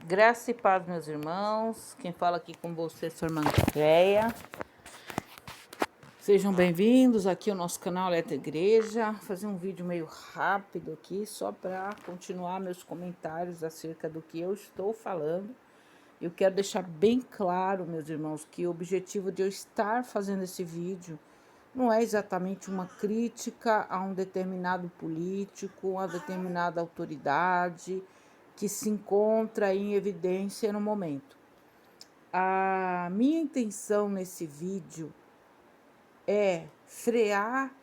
Graça e paz, meus irmãos. Quem fala aqui com você é sua irmã Andréia. Sejam bem-vindos aqui ao nosso canal Letra Igreja. Vou fazer um vídeo meio rápido aqui, só para continuar meus comentários acerca do que eu estou falando. Eu quero deixar bem claro, meus irmãos, que o objetivo de eu estar fazendo esse vídeo não é exatamente uma crítica a um determinado político, uma determinada autoridade que se encontra em evidência no momento. A minha intenção nesse vídeo é frear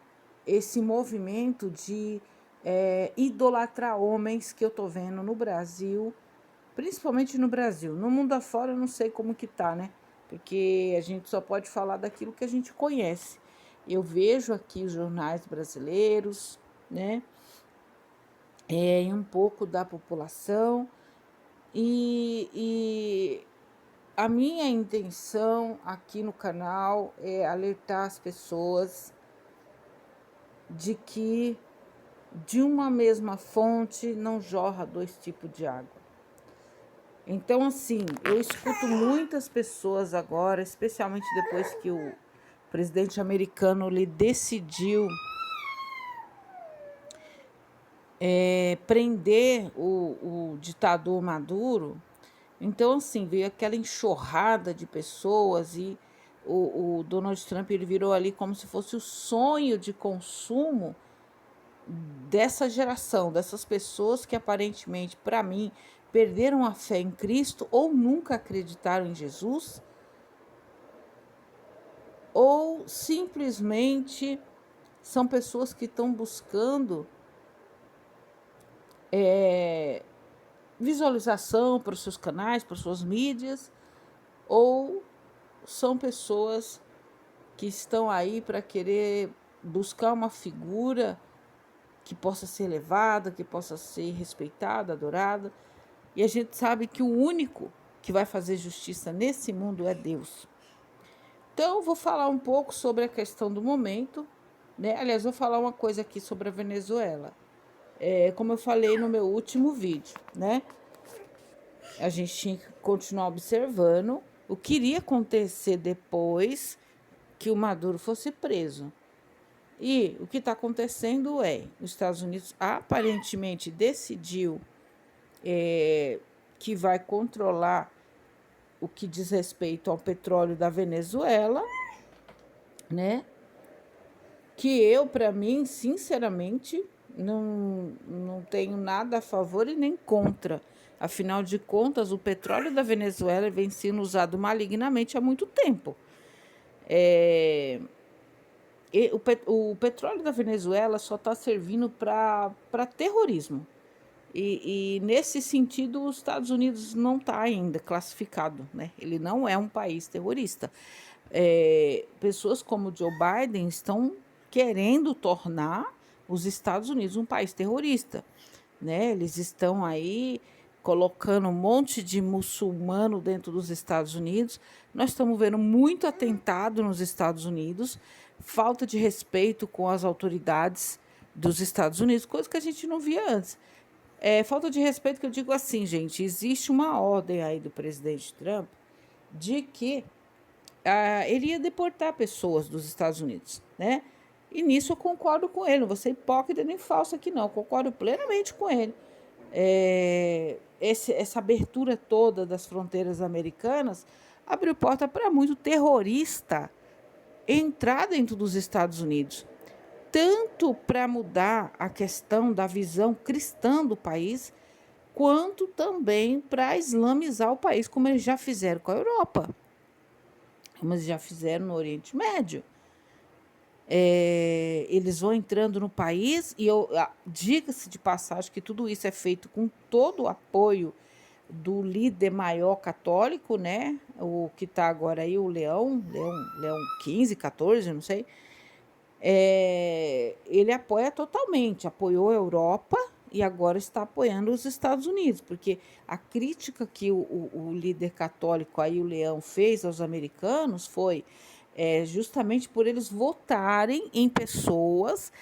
esse movimento de idolatrar homens que eu tô vendo no Brasil, principalmente no Brasil. No mundo afora eu não sei como que tá, né? Porque a gente só pode falar daquilo que a gente conhece. Eu vejo aqui os jornais brasileiros, né? E um pouco da população. E a minha intenção aqui no canal é alertar as pessoas de que de uma mesma fonte não jorra dois tipos de água. Então, assim, eu escuto muitas pessoas agora, especialmente depois que o presidente americano ele decidiu prender o ditador Maduro. Então, assim, veio aquela enxurrada de pessoas e o Donald Trump ele virou ali como se fosse o sonho de consumo dessa geração, dessas pessoas que aparentemente, para mim, perderam a fé em Cristo ou nunca acreditaram em Jesus, ou simplesmente são pessoas que estão buscando visualização para os seus canais, para as suas mídias, ou são pessoas que estão aí para querer buscar uma figura que possa ser elevada, que possa ser respeitada, adorada. E a gente sabe que o único que vai fazer justiça nesse mundo é Deus. Então, eu vou falar um pouco sobre a questão do momento, né? Aliás, vou falar uma coisa aqui sobre a Venezuela. Como eu falei no meu último vídeo, né? A gente tinha que continuar observando o que iria acontecer depois que o Maduro fosse preso. E o que está acontecendo os Estados Unidos aparentemente decidiu que vai controlar o que diz respeito ao petróleo da Venezuela, né? Que eu, para mim, sinceramente, não tenho nada a favor e nem contra. Afinal de contas, o petróleo da Venezuela vem sendo usado malignamente há muito tempo. O petróleo da Venezuela só está servindo para terrorismo. E nesse sentido, os Estados Unidos não está ainda classificado, né? Ele não é um país terrorista. Pessoas como Joe Biden estão querendo tornar os Estados Unidos um país terrorista, né? Eles estão aí colocando um monte de muçulmano dentro dos Estados Unidos. Nós estamos vendo muito atentado nos Estados Unidos, falta de respeito com as autoridades dos Estados Unidos, coisa que a gente não via antes. Falta de respeito que eu digo assim, gente, existe uma ordem aí do presidente Trump de que ele ia deportar pessoas dos Estados Unidos, né? E nisso eu concordo com ele, não vou ser hipócrita nem falsa aqui não, eu concordo plenamente com ele. Essa abertura toda das fronteiras americanas abriu porta para muito terrorista entrar dentro dos Estados Unidos, tanto para mudar a questão da visão cristã do país, quanto também para islamizar o país, como eles já fizeram com a Europa, como eles já fizeram no Oriente Médio. Eles vão entrando no país e diga-se de passagem que tudo isso é feito com todo o apoio do líder maior católico, né? O que está agora aí, o Leão 15, 14, não sei. Ele apoia totalmente, apoiou a Europa e agora está apoiando os Estados Unidos, porque a crítica que o líder católico aí, o Leão, fez aos americanos foi justamente por eles votarem em pessoas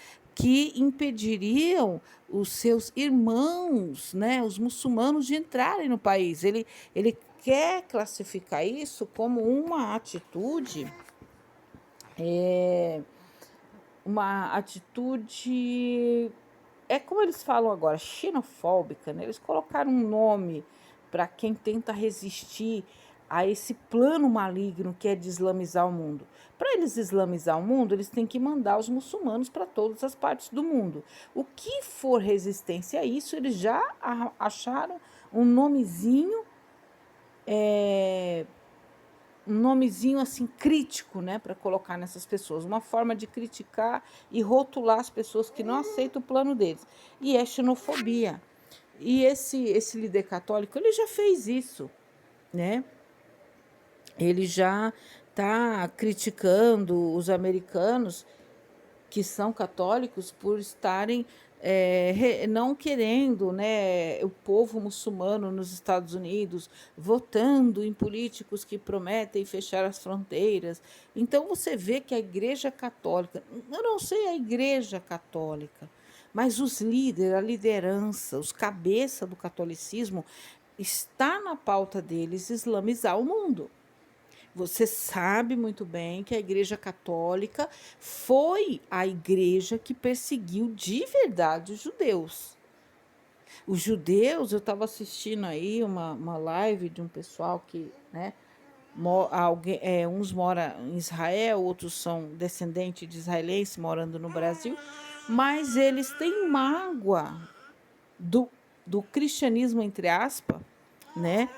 que impediriam os seus irmãos, né, os muçulmanos, de entrarem no país. Ele quer classificar isso como é, uma atitude, é como eles falam agora, xenofóbica, né? Eles colocaram um nome para quem tenta resistir a esse plano maligno que é de islamizar o mundo. Para eles islamizar o mundo, eles têm que mandar os muçulmanos para todas as partes do mundo. O que for resistência a isso, eles já acharam um nomezinho, um nomezinho assim crítico, né, para colocar nessas pessoas, uma forma de criticar e rotular as pessoas que não aceitam o plano deles. E é xenofobia. E esse líder católico, ele já fez isso, né? Ele já está criticando os americanos que são católicos por estarem não querendo, né, o povo muçulmano nos Estados Unidos, votando em políticos que prometem fechar as fronteiras. Então você vê que a Igreja Católica, eu não sei a Igreja Católica, mas os líderes, a liderança, os cabeças do catolicismo, está na pauta deles islamizar o mundo. Você sabe muito bem que a Igreja Católica foi a igreja que perseguiu de verdade os judeus. Os judeus, eu estava assistindo aí uma live de um pessoal que, né, uns moram em Israel, outros são descendentes de israelenses morando no Brasil, mas eles têm mágoa do, do cristianismo, entre aspas, né?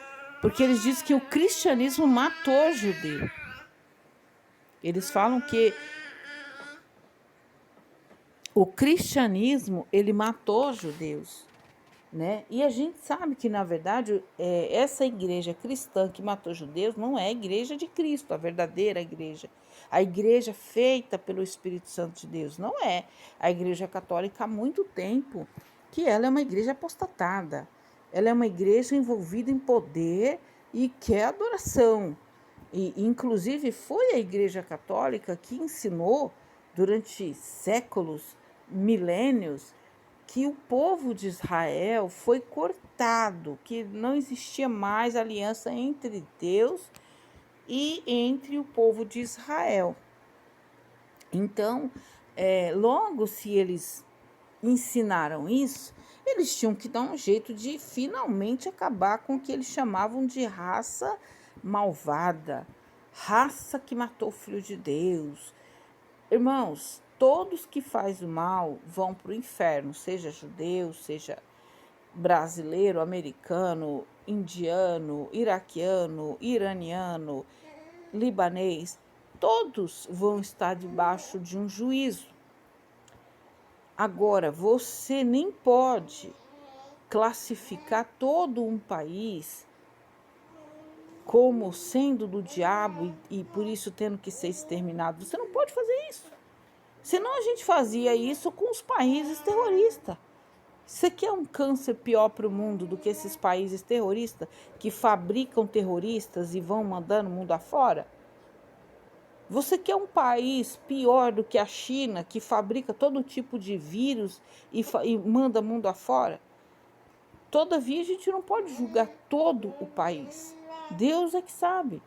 Porque eles dizem que o cristianismo matou judeu. Eles falam que o cristianismo, ele matou os judeus, né? E a gente sabe que, na verdade, essa igreja cristã que matou judeus não é a igreja de Cristo, a verdadeira igreja. A igreja feita pelo Espírito Santo de Deus. Não é a igreja católica há muito tempo, que ela é uma igreja apostatada. Ela é uma igreja envolvida em poder e quer adoração. E, inclusive, foi a Igreja Católica que ensinou durante séculos, milênios, que o povo de Israel foi cortado, que não existia mais aliança entre Deus e entre o povo de Israel. Então, logo se eles ensinaram isso, eles tinham que dar um jeito de finalmente acabar com o que eles chamavam de raça malvada, raça que matou o Filho de Deus. Irmãos, todos que fazem o mal vão para o inferno, seja judeu, seja brasileiro, americano, indiano, iraquiano, iraniano, libanês, todos vão estar debaixo de um juízo. Agora, você nem pode classificar todo um país como sendo do diabo e por isso tendo que ser exterminado. Você não pode fazer isso. Senão a gente fazia isso com os países terroristas. Você quer um câncer pior para o mundo do que esses países terroristas que fabricam terroristas e vão mandando o mundo afora? Você quer um país pior do que a China, que fabrica todo tipo de vírus e manda o mundo afora? Todavia, a gente não pode julgar todo o país. Deus é que sabe,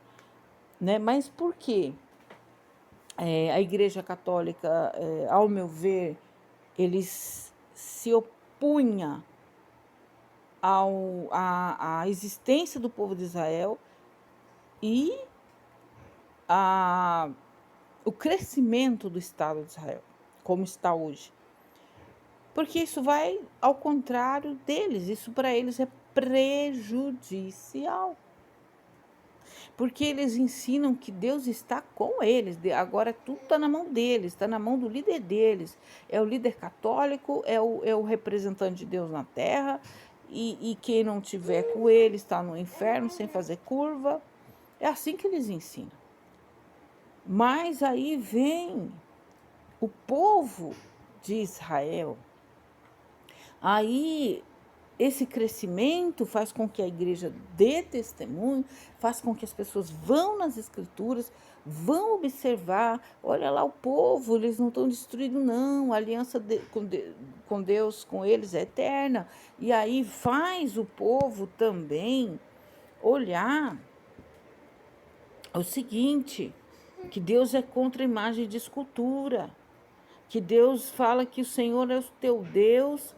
né? Mas por quê? A Igreja Católica, ao meu ver, eles se opunha à existência do povo de Israel e o crescimento do Estado de Israel, como está hoje. Porque isso vai ao contrário deles, isso para eles é prejudicial. Porque eles ensinam que Deus está com eles, agora tudo está na mão deles, está na mão do líder deles. É o líder católico, é o representante de Deus na terra, e quem não tiver com ele está no inferno sem fazer curva. É assim que eles ensinam. Mas aí vem o povo de Israel. Aí esse crescimento faz com que a igreja dê testemunho, faz com que as pessoas vão nas escrituras, vão observar, olha lá o povo, eles não estão destruídos não, a aliança com Deus, com eles é eterna. E aí faz o povo também olhar o seguinte, que Deus é contra a imagem de escultura, que Deus fala que o Senhor é o teu Deus,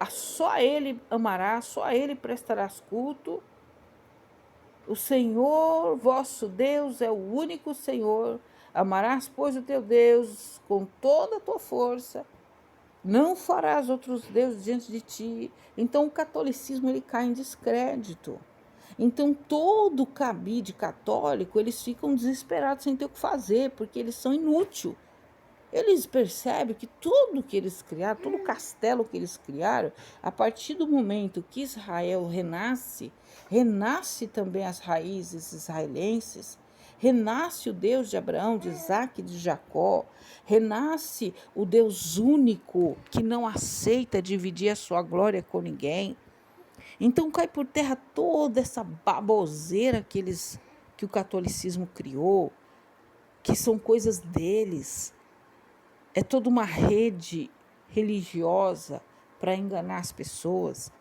só a Ele amarás, só a Ele prestarás culto. O Senhor vosso Deus é o único Senhor. Amarás, pois, o teu Deus com toda a tua força. Não farás outros deuses diante de ti. Então o catolicismo ele cai em descrédito. Então todo cabide católico, eles ficam desesperados sem ter o que fazer, porque eles são inúteis. Eles percebem que tudo que eles criaram, todo o castelo que eles criaram, a partir do momento que Israel renasce, renasce também as raízes israelenses, renasce o Deus de Abraão, de Isaac e de Jacó, renasce o Deus único que não aceita dividir a sua glória com ninguém. Então cai por terra toda essa baboseira que o catolicismo criou, que são coisas deles. É toda uma rede religiosa para enganar as pessoas.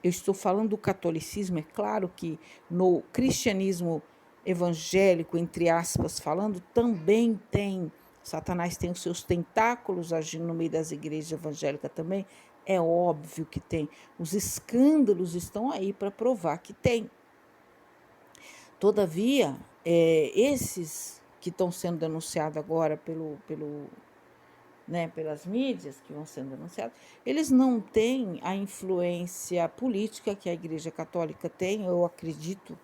Eu estou falando do catolicismo, é claro que no cristianismo evangélico, entre aspas, falando, também tem, Satanás tem os seus tentáculos agindo no meio das igrejas evangélicas também, é óbvio que tem. Os escândalos estão aí para provar que tem. Todavia, esses que estão sendo denunciados agora pelas mídias que vão sendo anunciados, eles não têm a influência política que a Igreja Católica tem, eu acredito,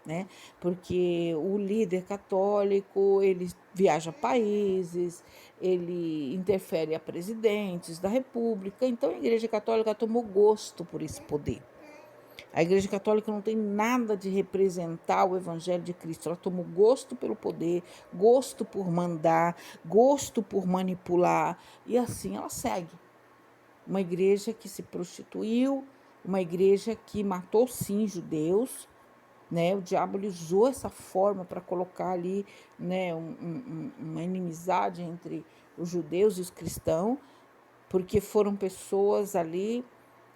né? Porque o líder católico, ele viaja a países, ele interfere a presidentes da República, então a Igreja Católica tomou gosto por esse poder. A Igreja Católica não tem nada de representar o Evangelho de Cristo. Ela tomou gosto pelo poder, gosto por mandar, gosto por manipular. E assim ela segue. Uma igreja que se prostituiu, uma igreja que matou sim judeus. Né? O diabo usou essa forma para colocar ali, né, uma inimizade entre os judeus e os cristãos, porque foram pessoas ali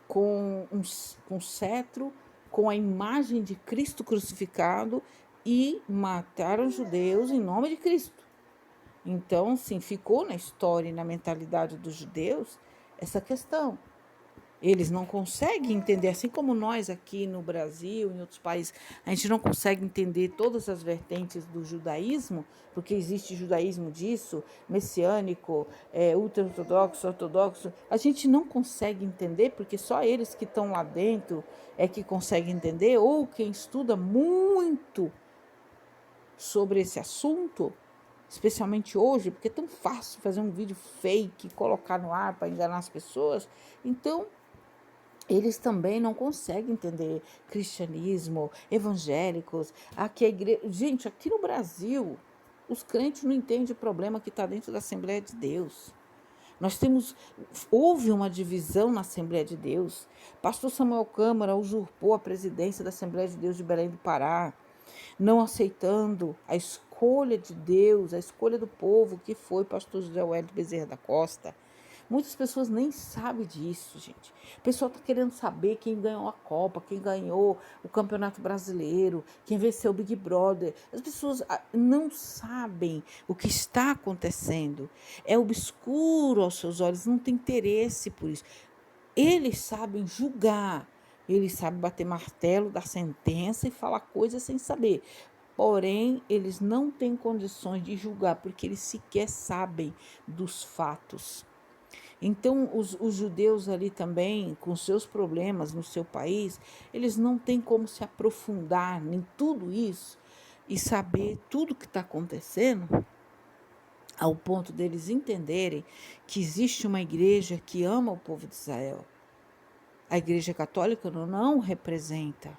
com cetro, com a imagem de Cristo crucificado e mataram judeus em nome de Cristo. Então, sim, ficou na história e na mentalidade dos judeus essa questão. Eles não conseguem entender, assim como nós aqui no Brasil, em outros países, a gente não consegue entender todas as vertentes do judaísmo, porque existe judaísmo disso, messiânico, ultra-ortodoxo, ortodoxo. A gente não consegue entender, porque só eles que estão lá dentro é que conseguem entender, ou quem estuda muito sobre esse assunto, especialmente hoje, porque é tão fácil fazer um vídeo fake, colocar no ar para enganar as pessoas. Então, eles também não conseguem entender cristianismo, evangélicos. Aqui a igreja... Gente, aqui no Brasil, os crentes não entendem o problema que está dentro da Assembleia de Deus. Houve uma divisão na Assembleia de Deus. Pastor Samuel Câmara usurpou a presidência da Assembleia de Deus de Belém do Pará, não aceitando a escolha de Deus, a escolha do povo, que foi pastor José Wellington Bezerra da Costa. Muitas pessoas nem sabem disso, gente. O pessoal está querendo saber quem ganhou a Copa, quem ganhou o Campeonato Brasileiro, quem venceu o Big Brother. As pessoas não sabem o que está acontecendo. É obscuro aos seus olhos, não tem interesse por isso. Eles sabem julgar, eles sabem bater martelo, dar sentença e falar coisas sem saber. Porém, eles não têm condições de julgar, porque eles sequer sabem dos fatos. Então, os judeus ali também, com seus problemas no seu país, eles não têm como se aprofundar em tudo isso e saber tudo o que está acontecendo, ao ponto deles entenderem que existe uma igreja que ama o povo de Israel. A Igreja Católica não representa.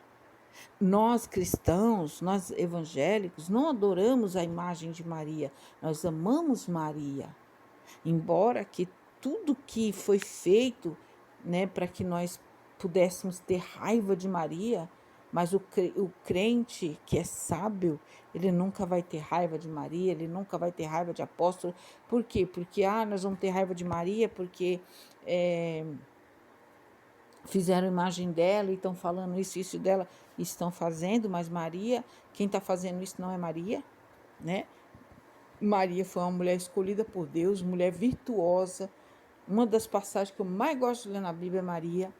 Nós cristãos, nós evangélicos, não adoramos a imagem de Maria, nós amamos Maria. Embora que tudo que foi feito, né, para que nós pudéssemos ter raiva de Maria, mas o crente que é sábio, ele nunca vai ter raiva de Maria, ele nunca vai ter raiva de apóstolo. Por quê? Porque nós vamos ter raiva de Maria porque fizeram imagem dela e estão falando isso dela, estão fazendo, mas Maria, quem está fazendo isso não é Maria, né? Maria foi uma mulher escolhida por Deus, mulher virtuosa. Uma das passagens que eu mais gosto de ler na Bíblia é Maria.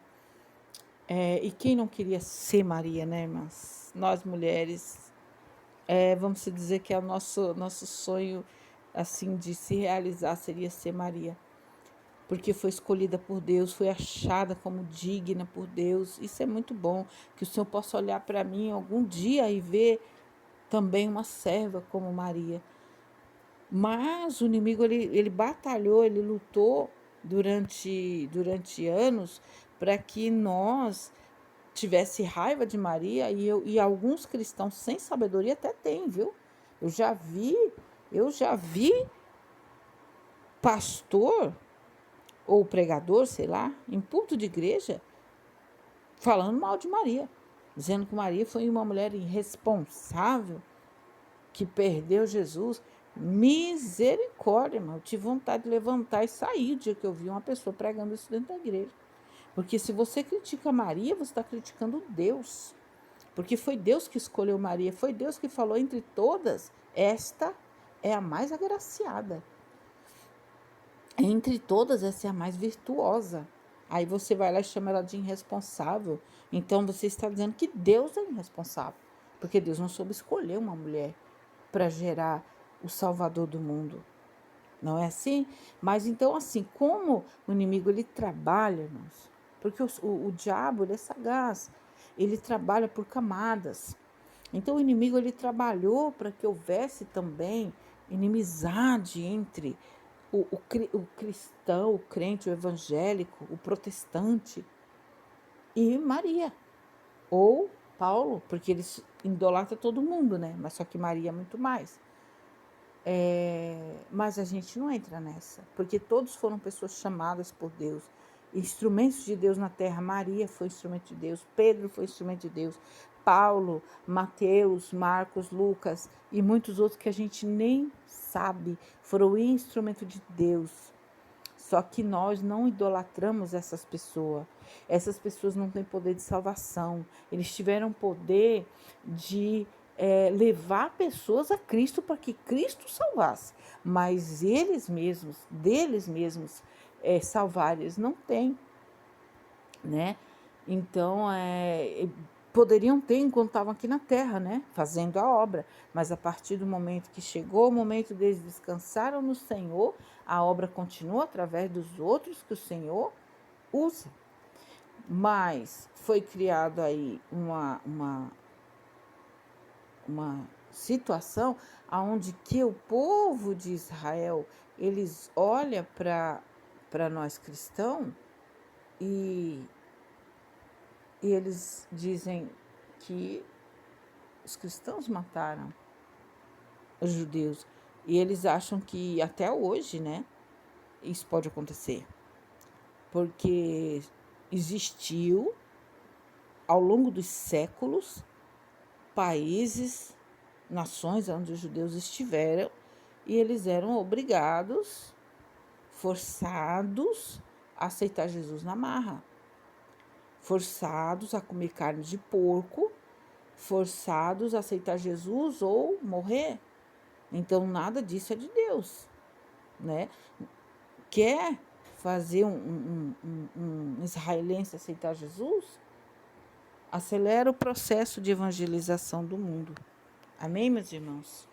E quem não queria ser Maria, né, irmãs? Nós mulheres, vamos dizer que é o nosso sonho, assim, de se realizar seria ser Maria. Porque foi escolhida por Deus, foi achada como digna por Deus. Isso é muito bom, que o Senhor possa olhar para mim algum dia e ver também uma serva como Maria. Mas o inimigo, ele batalhou, ele lutou durante anos para que nós tivesse raiva de Maria, e alguns cristãos sem sabedoria até tem, viu? Eu já vi pastor ou pregador, sei lá, em púlpito de igreja, falando mal de Maria, dizendo que Maria foi uma mulher irresponsável, que perdeu Jesus. Misericórdia, irmão. Eu tive vontade de levantar e sair o dia que eu vi uma pessoa pregando isso dentro da igreja. Porque se você critica Maria, você está criticando Deus. Porque foi Deus que escolheu Maria, foi Deus que falou entre todas, esta é a mais agraciada. Entre todas, essa é a mais virtuosa. Aí você vai lá e chama ela de irresponsável. Então você está dizendo que Deus é irresponsável. Porque Deus não soube escolher uma mulher para gerar o Salvador do mundo. Não é assim? Mas então, assim, como o inimigo ele trabalha, irmãos, porque o diabo ele é sagaz, ele trabalha por camadas. Então o inimigo ele trabalhou para que houvesse também inimizade entre o cristão, o crente, o evangélico, o protestante e Maria. Ou Paulo, porque eles idolatram todo mundo, né? Mas só que Maria é muito mais. Mas a gente não entra nessa, porque todos foram pessoas chamadas por Deus, instrumentos de Deus na terra. Maria foi instrumento de Deus, Pedro foi instrumento de Deus, Paulo, Mateus, Marcos, Lucas e muitos outros que a gente nem sabe, foram instrumento de Deus. Só que nós não idolatramos essas pessoas. Essas pessoas não têm poder de salvação. Eles tiveram poder de levar pessoas a Cristo para que Cristo salvasse. Mas deles mesmos, salvar, eles não têm, né? Então, poderiam ter enquanto estavam aqui na terra, né? Fazendo a obra. Mas a partir do momento que chegou o momento deles descansaram no Senhor, a obra continua através dos outros que o Senhor usa. Mas foi criado aí uma situação onde que o povo de Israel, eles olham para nós cristãos e eles dizem que os cristãos mataram os judeus. E eles acham que até hoje, né, isso pode acontecer. Porque existiu, ao longo dos séculos, países, nações onde os judeus estiveram, e eles eram obrigados, forçados a aceitar Jesus na marra, forçados a comer carne de porco, forçados a aceitar Jesus ou morrer. Então nada disso é de Deus, né? Quer fazer um israelense aceitar Jesus? Acelera o processo de evangelização do mundo. Amém, meus irmãos?